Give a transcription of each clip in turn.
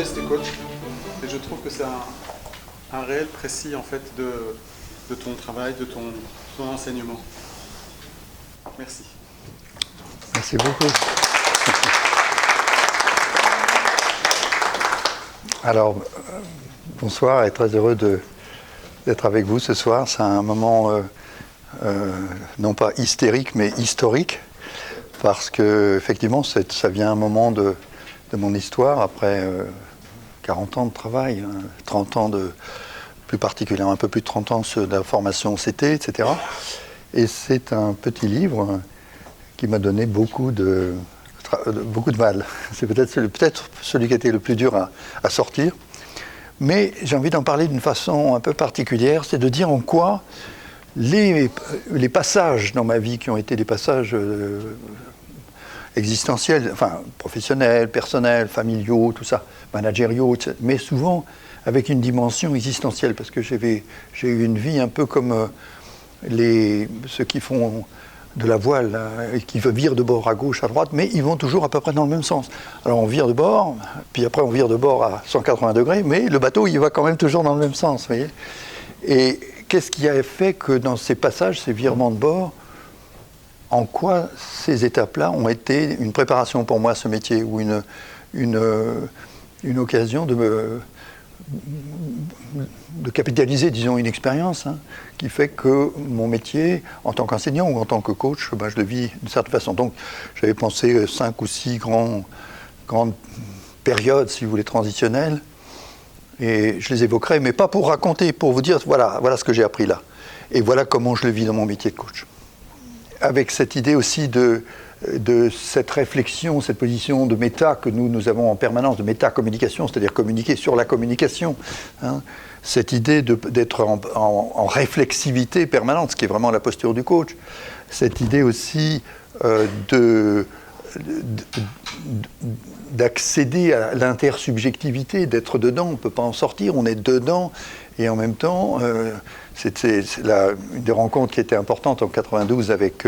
geste coach. Et je trouve que c'est un réel précis en fait de ton travail, de ton enseignement. Merci. Merci beaucoup. Alors, bonsoir et très heureux d'être avec vous ce soir. C'est un moment non pas hystérique mais historique parce que effectivement ça vient un moment de mon histoire après 40 ans de travail, 30 ans plus particulièrement un peu plus de 30 ans de la formation CT, etc. Et c'est un petit livre qui m'a donné beaucoup de mal. C'est peut-être celui qui a été le plus dur à sortir. Mais j'ai envie d'en parler d'une façon un peu particulière, c'est de dire en quoi les passages dans ma vie qui ont été des passages existentiels, enfin professionnels, personnels, familiaux, tout ça, managériaux, mais souvent avec une dimension existentielle, parce que j'ai eu une vie un peu comme ceux qui font de la voile et qui virent de bord à gauche, à droite, mais ils vont toujours à peu près dans le même sens. Alors on vire de bord, puis après on vire de bord à 180 degrés, mais le bateau il va quand même toujours dans le même sens, vous voyez. Et qu'est-ce qui a fait que dans ces passages, ces virements de bord, en quoi ces étapes-là ont été une préparation pour moi à ce métier, ou une occasion de capitaliser, disons, une expérience qui fait que mon métier, en tant qu'enseignant ou en tant que coach, je le vis d'une certaine façon. Donc, j'avais pensé 5 ou 6 grandes périodes, si vous voulez, transitionnelles, et je les évoquerai, mais pas pour raconter, pour vous dire, voilà ce que j'ai appris là, et voilà comment je le vis dans mon métier de coach. Avec cette idée aussi de cette réflexion, cette position de méta que nous avons en permanence, de méta-communication, c'est-à-dire communiquer sur la communication, cette idée d'être en réflexivité permanente, ce qui est vraiment la posture du coach, cette idée aussi d'accéder à l'intersubjectivité, d'être dedans, on ne peut pas en sortir, on est dedans, et en même temps, c'était une des rencontres qui était importante en 92 avec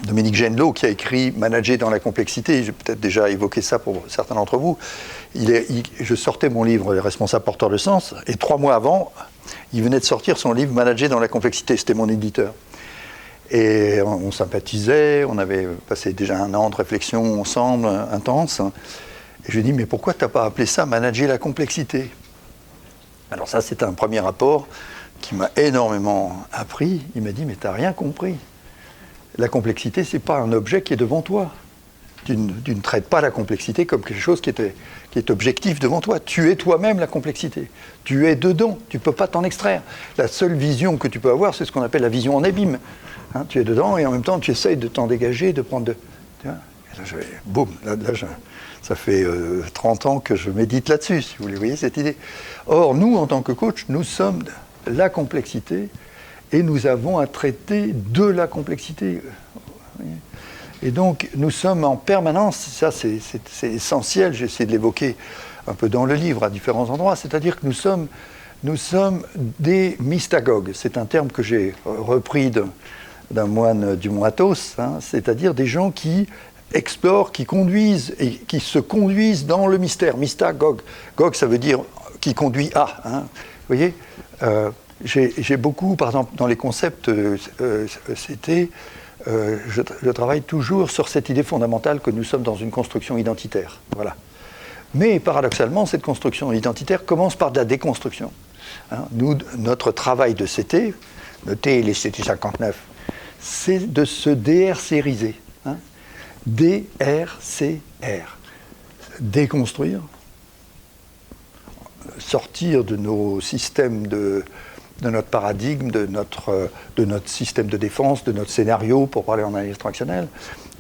Dominique Genelot, qui a écrit « Manager dans la complexité ». J'ai peut-être déjà évoqué ça pour certains d'entre vous. Je sortais mon livre « Les responsables porteurs de sens » et 3 mois avant, il venait de sortir son livre « Manager dans la complexité ». C'était mon éditeur. Et on sympathisait, on avait passé déjà 1 an de réflexion ensemble, intense. Et je lui ai dit « Mais pourquoi tu n'as pas appelé ça « Manager la complexité » ?» Alors ça, c'est un premier rapport qui m'a énormément appris. Il m'a dit, mais tu n'as rien compris. La complexité, ce n'est pas un objet qui est devant toi. Tu ne traites pas la complexité comme quelque chose qui est objectif devant toi. Tu es toi-même la complexité. Tu es dedans. Tu ne peux pas t'en extraire. La seule vision que tu peux avoir, c'est ce qu'on appelle la vision en abîme. Tu es dedans et en même temps, tu essayes de t'en dégager, de prendre de... Et là, boum, ça fait 30 ans que je médite là-dessus, si vous voyez cette idée. Or, nous, en tant que coach, nous sommes la complexité et nous avons à traiter de la complexité. Et donc, nous sommes en permanence, ça c'est essentiel, j'ai essayé de l'évoquer un peu dans le livre à différents endroits, c'est-à-dire que nous sommes des mystagogues. C'est un terme que j'ai repris d'un moine du Mont Athos, c'est-à-dire des gens qui explorent, qui conduisent et qui se conduisent dans le mystère. Mystagogue. Gog, ça veut dire qui conduit à. Vous voyez, j'ai beaucoup, par exemple, dans les concepts CT, je travaille toujours sur cette idée fondamentale que nous sommes dans une construction identitaire. Voilà. Mais paradoxalement, cette construction identitaire commence par de la déconstruction. Notre travail de CT, notez les CT 59, c'est de se DRCiser. DRCR. Déconstruire, sortir de nos systèmes de notre paradigme, de notre système de défense, de notre scénario, pour parler en analyse transactionnelle,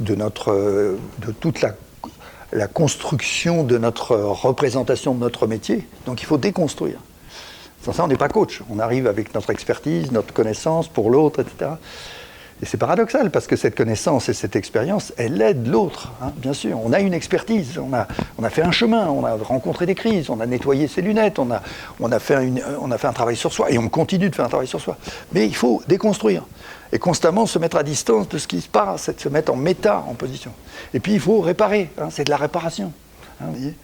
de toute la construction de notre représentation de notre métier. Donc il faut déconstruire. Sans ça, on n'est pas coach. On arrive avec notre expertise, notre connaissance pour l'autre, etc. Et c'est paradoxal, parce que cette connaissance et cette expérience, elle aide l'autre, bien sûr. On a une expertise, on a fait un chemin, on a rencontré des crises, on a nettoyé ses lunettes, on a fait un travail sur soi, et on continue de faire un travail sur soi. Mais il faut déconstruire, et constamment se mettre à distance de ce qui se passe, c'est de se mettre en méta, en position. Et puis il faut réparer, c'est de la réparation. Hein, vous voyez.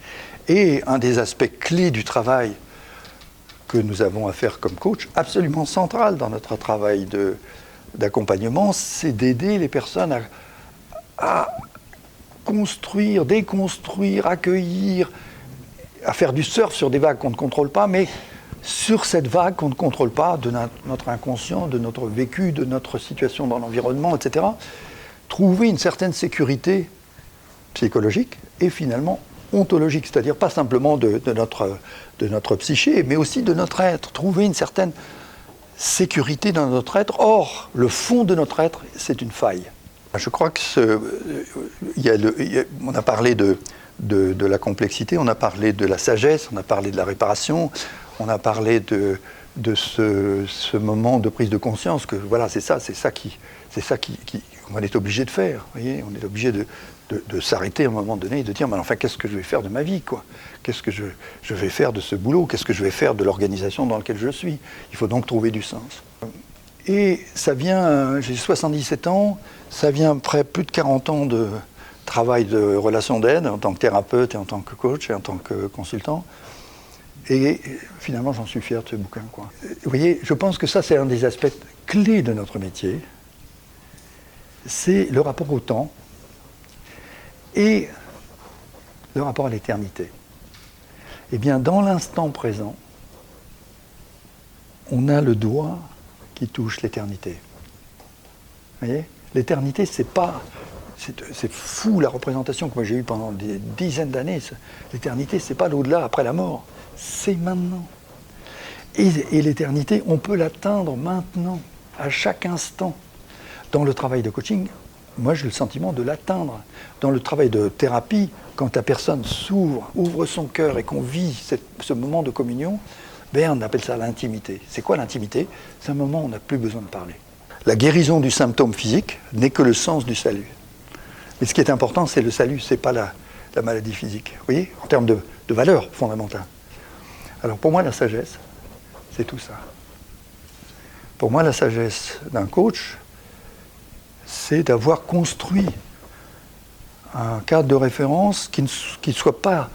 Et un des aspects clés du travail que nous avons à faire comme coach, absolument central dans notre travail d'accompagnement, c'est d'aider les personnes à construire, déconstruire, accueillir, à faire du surf sur des vagues qu'on ne contrôle pas, mais sur cette vague qu'on ne contrôle pas, de notre inconscient, de notre vécu, de notre situation dans l'environnement, etc. Trouver une certaine sécurité psychologique et finalement ontologique, c'est-à-dire pas simplement de notre psyché, mais aussi de notre être. Trouver une certaine sécurité dans notre être. Or, le fond de notre être, c'est une faille. Je crois que on a parlé de la complexité, on a parlé de la sagesse, on a parlé de la réparation, on a parlé de ce moment de prise de conscience que voilà, c'est ça qu'on est obligé de faire. Vous voyez, on est obligé de s'arrêter à un moment donné et de dire mais enfin qu'est-ce que je vais faire de ma vie, quoi ? Qu'est-ce que je vais faire de ce boulot ? Qu'est-ce que je vais faire de l'organisation dans laquelle je suis ? Il faut donc trouver du sens. Et ça vient, j'ai 77 ans, ça vient après plus de 40 ans de travail de relation d'aide en tant que thérapeute et en tant que coach et en tant que consultant. Et finalement, j'en suis fier de ce bouquin, quoi. Vous voyez, je pense que ça, c'est un des aspects clés de notre métier. C'est le rapport au temps et le rapport à l'éternité. Eh bien, dans l'instant présent, on a le doigt qui touche l'éternité. Vous voyez ? L'éternité, c'est pas... C'est fou la représentation que moi j'ai eue pendant des dizaines d'années. L'éternité, c'est pas l'au-delà après la mort. C'est maintenant. Et l'éternité, on peut l'atteindre maintenant, à chaque instant. Dans le travail de coaching, moi j'ai le sentiment de l'atteindre. Dans le travail de thérapie, quand la personne s'ouvre, ouvre son cœur et qu'on vit ce moment de communion, on appelle ça l'intimité. C'est quoi l'intimité ? C'est un moment où on n'a plus besoin de parler. La guérison du symptôme physique n'est que le sens du salut. Mais ce qui est important, c'est le salut, ce n'est pas la maladie physique. Vous voyez, en termes de valeurs fondamentales. Alors pour moi, la sagesse, c'est tout ça. Pour moi, la sagesse d'un coach, c'est d'avoir construit un cadre de référence qui ne soit pas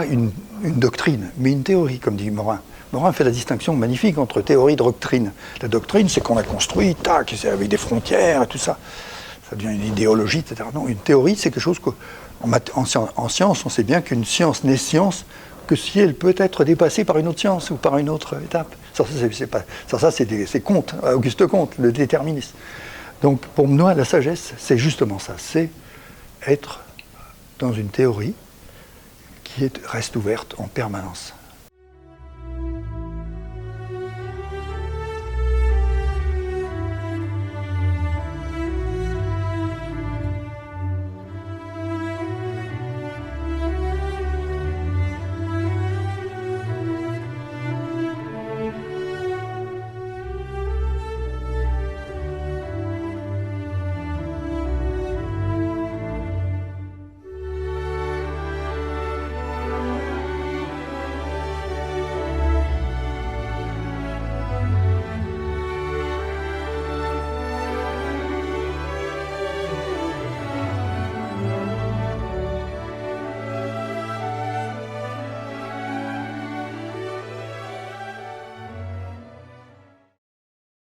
une doctrine, mais une théorie, comme dit Morin. Morin fait la distinction magnifique entre théorie et doctrine. La doctrine, c'est qu'on a construit, tac, c'est avec des frontières et tout ça. Ça devient une idéologie, etc. Non, une théorie, c'est quelque chose qu'en science, on sait bien qu'une science n'est science que si elle peut être dépassée par une autre science ou par une autre étape. Ça, c'est Comte, Auguste Comte, le déterminisme. Donc, pour moi, la sagesse, c'est justement ça. C'est être dans une théorie qui reste ouverte en permanence.